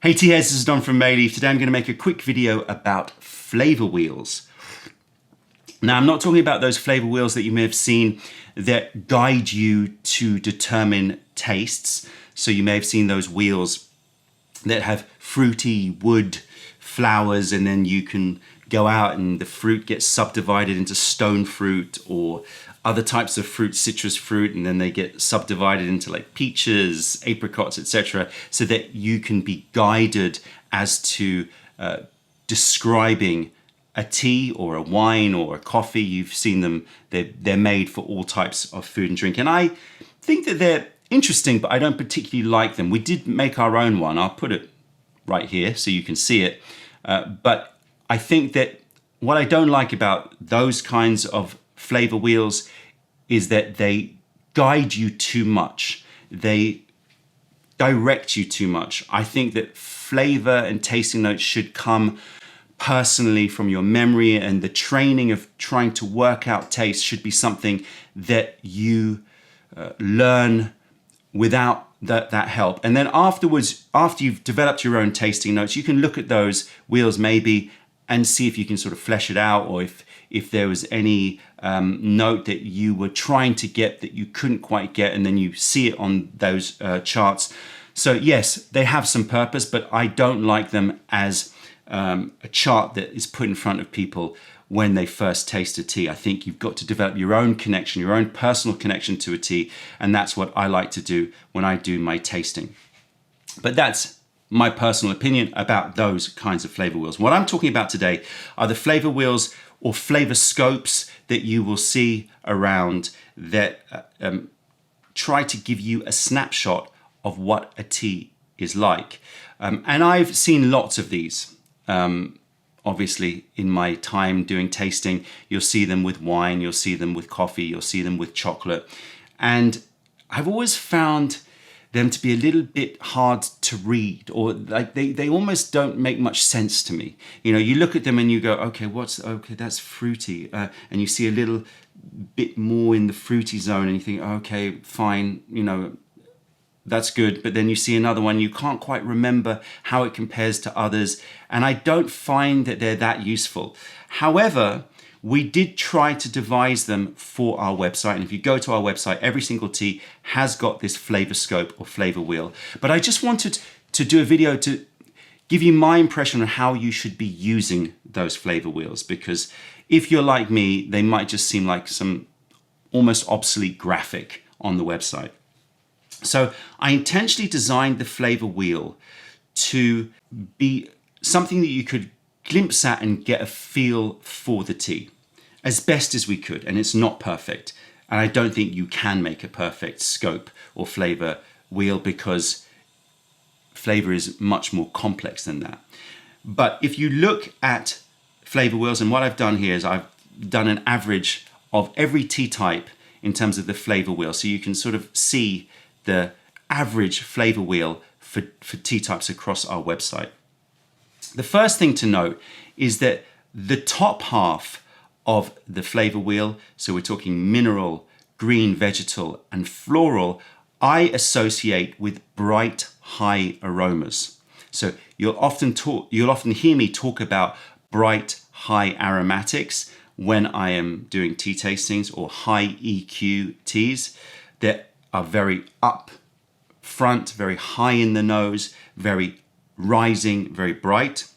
Hey Tea Heads, this is Don from Mayleaf. Today I'm going to make a quick video about flavor wheels. Now I'm not talking about those flavor wheels that you may have seen that guide you to determine tastes. So you may have seen those wheels that have fruity wood flowers, and then you can go out and the fruit gets subdivided into stone fruit or other types of fruit, citrus fruit, and then they get subdivided into like peaches, apricots, etc., so that you can be guided as to describing a tea or a wine or a coffee. You've seen them, they're made for all types of food and drink. And I think that they're interesting, but I don't particularly like them. We did make our own one. I'll put it right here so you can see it. But I think that what I don't like about those kinds of flavor wheels is that they guide you too much. They direct you too much. I think that flavor and tasting notes should come personally from your memory, and the training of trying to work out taste should be something that you learn without that help. And then afterwards, after you've developed your own tasting notes, you can look at those wheels maybe and see if you can sort of flesh it out, or if there was any note that you were trying to get that you couldn't quite get, and then you see it on those charts. So yes, they have some purpose, but I don't like them as a chart that is put in front of people when they first taste a tea. I think you've got to develop your own connection, your own personal connection to a tea, and that's what I like to do when I do my tasting. But that's my personal opinion about those kinds of flavor wheels. What I'm talking about today are the flavor wheels or flavor scopes that you will see around that try to give you a snapshot of what a tea is like. And I've seen lots of these. Obviously, in my time doing tasting, you'll see them with wine, you'll see them with coffee, you'll see them with chocolate. And I've always found them to be a little bit hard to read, or like they almost don't make much sense to me. You know, you look at them and you go, okay, that's fruity. And you see a little bit more in the fruity zone and you think, okay, fine, you know, that's good. But then you see another one, you can't quite remember how it compares to others. And I don't find that they're that useful. However, we did try to devise them for our website. And if you go to our website, every single tea has got this flavor scope or flavor wheel. But I just wanted to do a video to give you my impression on how you should be using those flavor wheels. Because if you're like me, they might just seem like some almost obsolete graphic on the website. So I intentionally designed the flavor wheel to be something that you could glimpse at and get a feel for the tea as best as we could. And it's not perfect. And I don't think you can make a perfect scope or flavor wheel, because flavor is much more complex than that. But if you look at flavor wheels, and what I've done here is I've done an average of every tea type in terms of the flavor wheel. So you can sort of see the average flavor wheel for tea types across our website. The first thing to note is that the top half of the flavor wheel, so we're talking mineral, green, vegetal, and floral, I associate with bright, high aromas. So you'll often hear me talk about bright, high aromatics when I am doing tea tastings, or high EQ teas that are very up front, very high in the nose, very rising, very bright.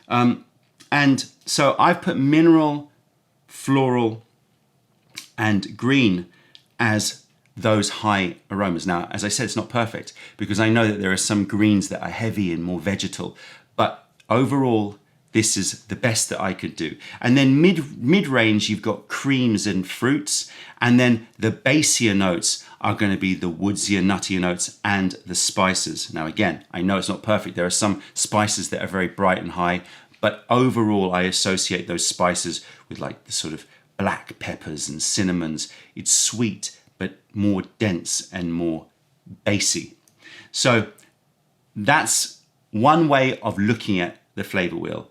And so I've put mineral, floral, and green as those high aromas. Now, as I said, it's not perfect, because I know that there are some greens that are heavy and more vegetal, but overall, this is the best that I could do. And then mid-range, you've got creams and fruits, and then the basier notes are going to be the woodsier, nuttier notes and the spices. Now, again, I know it's not perfect. There are some spices that are very bright and high, but overall, I associate those spices with like the sort of black peppers and cinnamons. It's sweet, but more dense and more bassy. So that's one way of looking at the flavor wheel.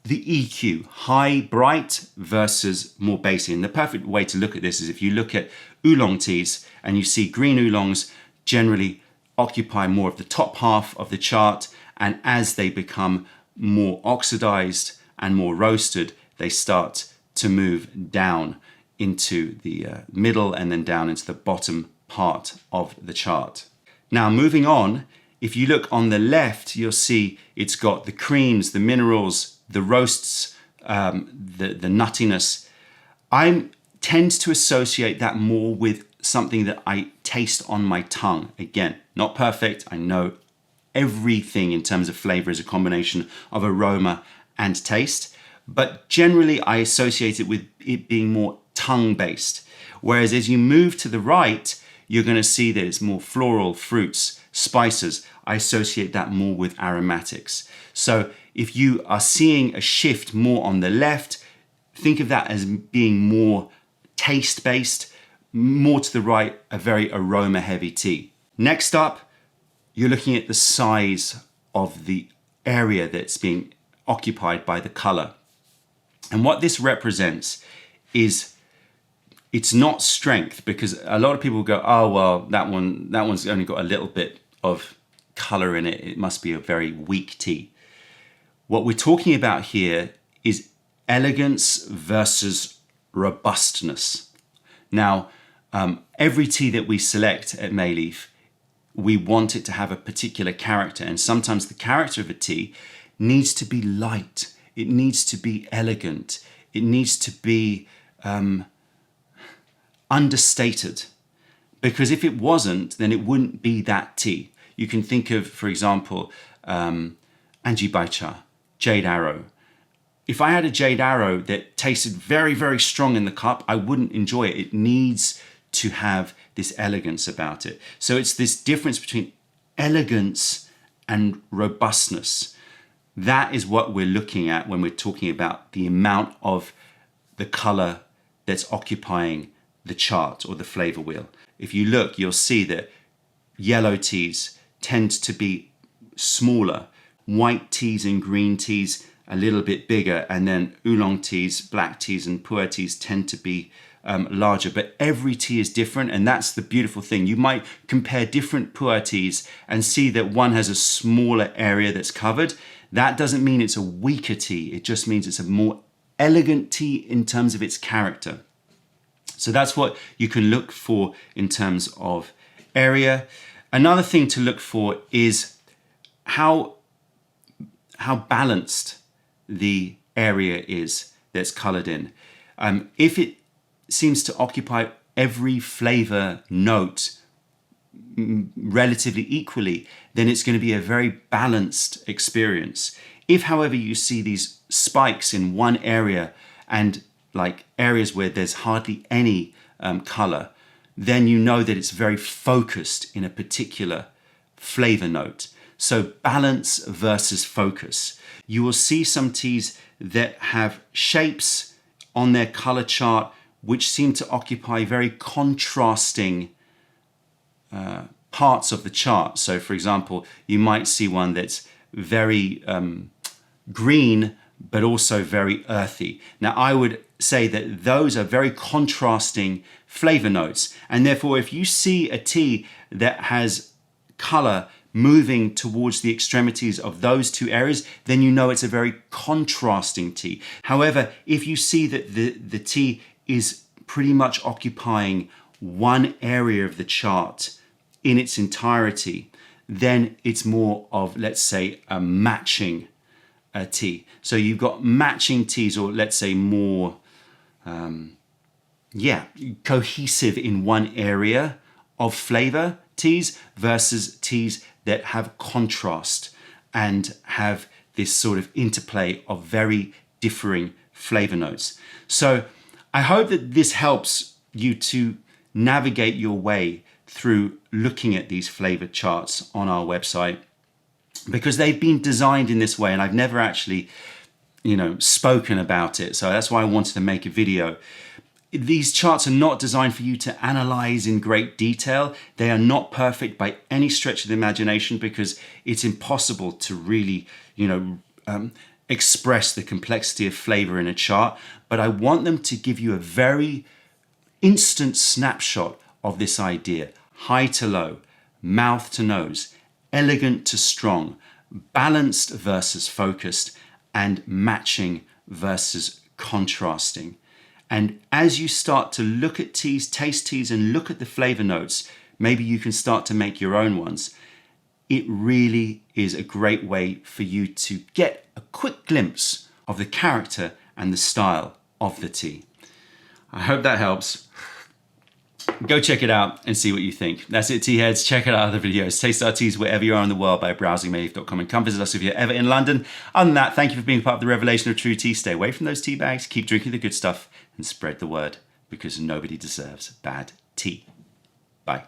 The EQ, high, bright versus more bassy. And the perfect way to look at this is if you look at oolong teas and you see green oolongs generally occupy more of the top half of the chart, And as they become more oxidized and more roasted, they start to move down into the middle and then down into the bottom part of the chart. Now moving on, if you look on the left, you'll see it's got the creams, the minerals, the roasts, the nuttiness. I tend to associate that more with something that I taste on my tongue. Again, not perfect. I know everything in terms of flavor is a combination of aroma and taste, but generally I associate it with it being more tongue-based. Whereas as you move to the right, you're going to see that it's more floral, fruits, spices. I associate that more with aromatics. So if you are seeing a shift more on the left, think of that as being more taste-based, more to the right, a very aroma-heavy tea. Next up, you're looking at the size of the area that's being occupied by the color. And what this represents is it's not strength, because a lot of people go, oh, well, that one's only got a little bit of color in it. It must be a very weak tea. What we're talking about here is elegance versus robustness. Now, every tea that we select at Mayleaf, we want it to have a particular character. And sometimes the character of a tea needs to be light. It needs to be elegant. It needs to be understated. Because if it wasn't, then it wouldn't be that tea. You can think of, for example, Anji Baicha, Jade Arrow. If I had a Jade Arrow that tasted very, very strong in the cup, I wouldn't enjoy it. It needs to have this elegance about it. So it's this difference between elegance and robustness. That is what we're looking at when we're talking about the amount of the color that's occupying the chart or the flavor wheel. If you look, you'll see that yellow teas tend to be smaller, white teas and green teas a little bit bigger, and then oolong teas, black teas and pu'er teas tend to be larger. But every tea is different, and that's the beautiful thing. You might compare different pu'er teas and see that one has a smaller area that's covered. That doesn't mean it's a weaker tea. It just means it's a more elegant tea in terms of its character. So that's what you can look for in terms of area. Another thing to look for is how balanced the area is that's colored in. If it seems to occupy every flavor note relatively equally, then it's going to be a very balanced experience. If, however, you see these spikes in one area and like areas where there's hardly any color, then you know that it's very focused in a particular flavor note. So balance versus focus. You will see some teas that have shapes on their color chart which seem to occupy very contrasting parts of the chart. So for example, you might see one that's very green, but also very earthy. Now I would say that those are very contrasting flavor notes. And therefore, if you see a tea that has color moving towards the extremities of those two areas, then you know it's a very contrasting tea. However, if you see that the tea is pretty much occupying one area of the chart in its entirety, then it's more of, let's say, a matching tea. So you've got matching teas, or let's say more, cohesive in one area of flavor teas versus teas that have contrast and have this sort of interplay of very differing flavor notes. So I hope that this helps you to navigate your way through looking at these flavor charts on our website, because they've been designed in this way, and I've never actually, spoken about it. So that's why I wanted to make a video. These charts are not designed for you to analyze in great detail. They are not perfect by any stretch of the imagination, because it's impossible to really, express the complexity of flavor in a chart. But I want them to give you a very instant snapshot of this idea. High to low, mouth to nose, elegant to strong, balanced versus focused, and matching versus contrasting. And as you start to look at teas, taste teas, and look at the flavor notes, maybe you can start to make your own ones. It really is a great way for you to get a quick glimpse of the character and the style of the tea. I hope that helps. Go check it out and see what you think. That's it, tea heads. Check out other videos. Taste our teas wherever you are in the world by browsing mayleaf.com, and come visit us if you're ever in London. Other than that, thank you for being part of the revelation of true tea. Stay away from those tea bags, keep drinking the good stuff, and spread the word, because nobody deserves bad tea. Bye.